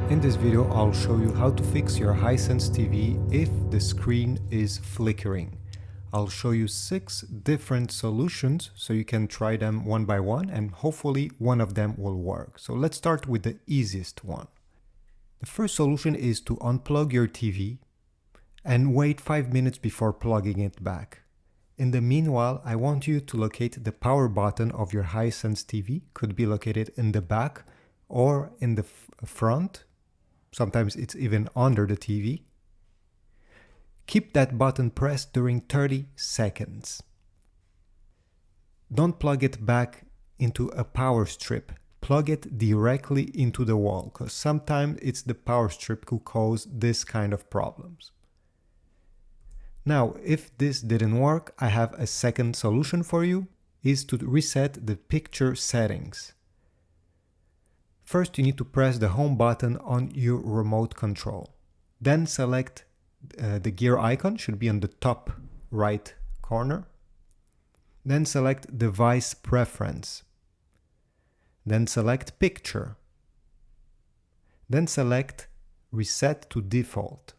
In this video, I'll show you how to fix your Hisense TV if the screen is flickering. I'll show you 6 different solutions so you can try them one by one and hopefully one of them will work. So let's start with the easiest one. The first solution is to unplug your TV and wait 5 minutes before plugging it back. In the meanwhile, I want you to locate the power button of your Hisense TV. Could be located in the back or in the front. Sometimes it's even under the TV. Keep that button pressed during 30 seconds. Don't plug it back into a power strip. Plug it directly into the wall, because sometimes it's the power strip who cause this kind of problems. Now, if this didn't work, I have a second solution for you, is to reset the picture settings. First, you need to press the home button on your remote control. Then select the gear icon, should be on the top right corner. Then select device preference. Then select picture. Then select reset to default.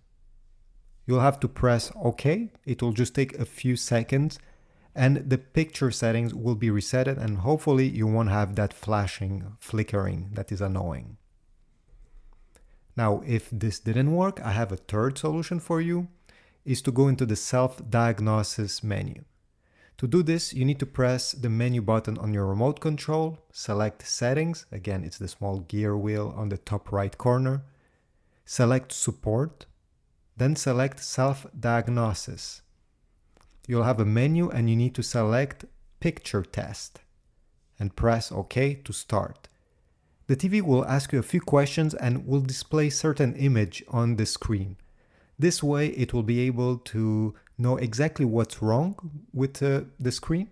You'll have to press OK. It will just take a few seconds and the picture settings will be resetted, and hopefully you won't have that flashing, flickering that is annoying. Now, if this didn't work, I have a third solution for you, is to go into the self-diagnosis menu. To do this, you need to press the menu button on your remote control, select settings, again it's the small gear wheel on the top right corner, select support, then select self-diagnosis. You'll have a menu and you need to select picture test and press OK to start. The TV will ask you a few questions and will display certain image on the screen. This way it will be able to know exactly what's wrong with the screen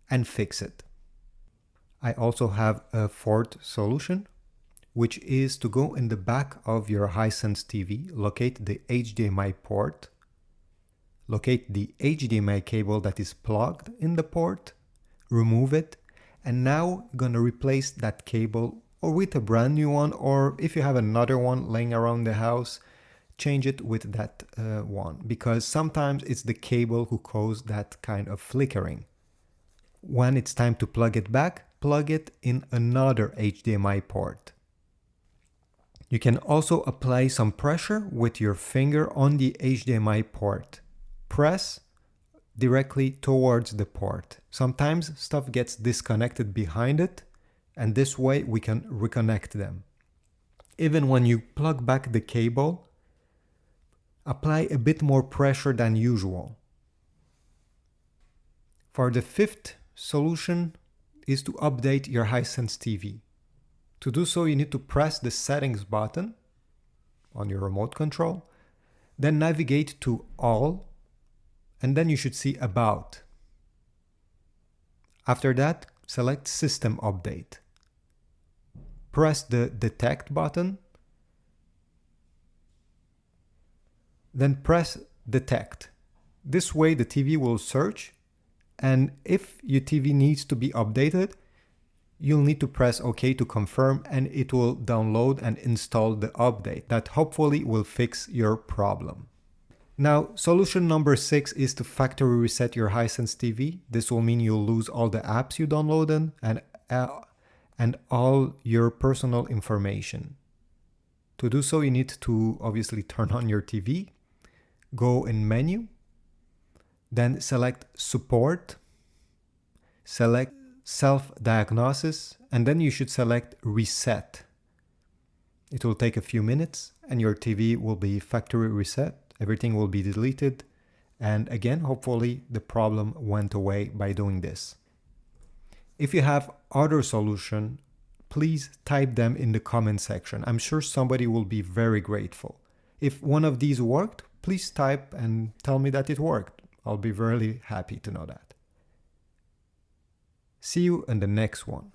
and fix it. I also have a fourth solution, which is to go in the back of your Hisense TV, locate the HDMI port, locate the HDMI cable that is plugged in the port, remove it, and now you're going to replace that cable or with a brand new one, or if you have another one laying around the house, change it with that one, because sometimes it's the cable who causes that kind of flickering. When it's time to plug it back, plug it in another HDMI port. You can also apply some pressure with your finger on the HDMI port. Press directly towards the port. Sometimes stuff gets disconnected behind it, and this way we can reconnect them. Even when you plug back the cable, apply a bit more pressure than usual. For the fifth solution is to update your Hisense TV. To do so, you need to press the settings button on your remote control, then navigate to all, and then you should see about. After that, select system update. Press the detect button, then press detect. This way the TV will search, and if your TV needs to be updated, you'll need to press OK to confirm, and it will download and install the update that hopefully will fix your problem. Now, solution number 6 is to factory reset your Hisense TV. This will mean you'll lose all the apps you downloaded and all your personal information. To do so, you need to obviously turn on your TV, go in menu, then select support, select self-diagnosis, and then you should select reset. It will take a few minutes and your TV will be factory reset. Everything will be deleted. And again, hopefully the problem went away by doing this. If you have other solution, please type them in the comment section. I'm sure somebody will be very grateful. If one of these worked, please type and tell me that it worked. I'll be really happy to know that. See you in the next one.